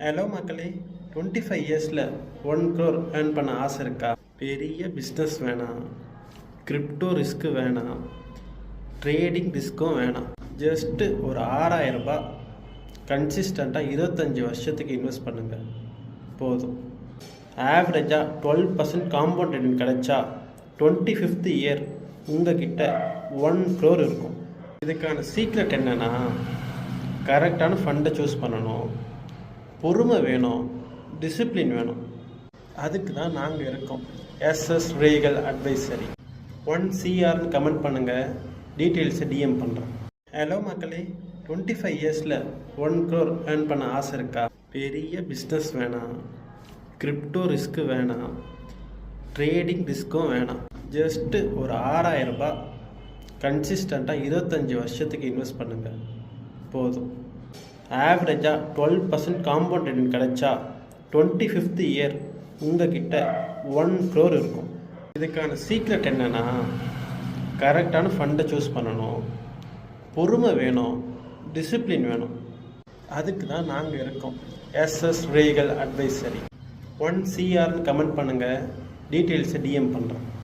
Hello மக்களே, 25 இயர்ஸில் 1 crore earn பண்ண ஆசை இருக்கா? பெரிய பிஸ்னஸ் வேணாம், கிரிப்டோ ரிஸ்க்கு வேணாம், ட்ரேடிங் ரிஸ்க்கும் வேணாம். ஜஸ்ட்டு ஒரு 6000 ரூபாய் கன்சிஸ்டண்ட்டாக 25 வருஷத்துக்கு இன்வெஸ்ட் பண்ணுங்கள் போதும். ஆவரேஜாக 12% காம்பவுண்ட் ரிட்டர்ன் கிடைச்சா 25th இயர் உங்ககிட்ட 1 crore இருக்கும். இதுக்கான சீக்ரெட் என்னென்னா, கரெக்டான ஃபண்டை சூஸ் பண்ணணும், பொறுமை வேணும், டிசிப்ளின் வேணும். அதுக்கு தான் நாங்கள் இருக்கோம். SS Regal Advisory. 1CRன்னு கமெண்ட் பண்ணுங்கள், டீட்டெயில்ஸை டிஎம் பண்ணுறேன். ஹலோ மக்களே, 25 இயர்ஸில் 1 crore ஏர்ன் பண்ண ஆசை இருக்கா? பெரிய பிஸ்னஸ் வேணாம், கிரிப்டோ ரிஸ்க்கு வேணாம், ட்ரேடிங் ரிஸ்க்கும் வேணாம். ஜஸ்ட்டு ஒரு 6000 ரூபாய் கன்சிஸ்டண்ட்டாக 25 வருஷத்துக்கு இன்வெஸ்ட் பண்ணுங்கள் போதும். ஆவரேஜாக 12% காம்பவுண்ட் ரிட்டர்ன் கிடைச்சா 25th இயர் உங்ககிட்ட 1 crore இருக்கும். இதுக்கான சீக்ரெட் என்னென்னா, கரெக்டான ஃபண்டை சூஸ் பண்ணணும், பொறுமை வேணும், டிசிப்ளின் வேணும். அதுக்கு தான் நாங்கள் இருக்கோம். SS Regal Advisory. 1CRன்னு கமெண்ட் பண்ணுங்கள், டீட்டெயில்ஸை டிஎம் பண்ணுறேன்.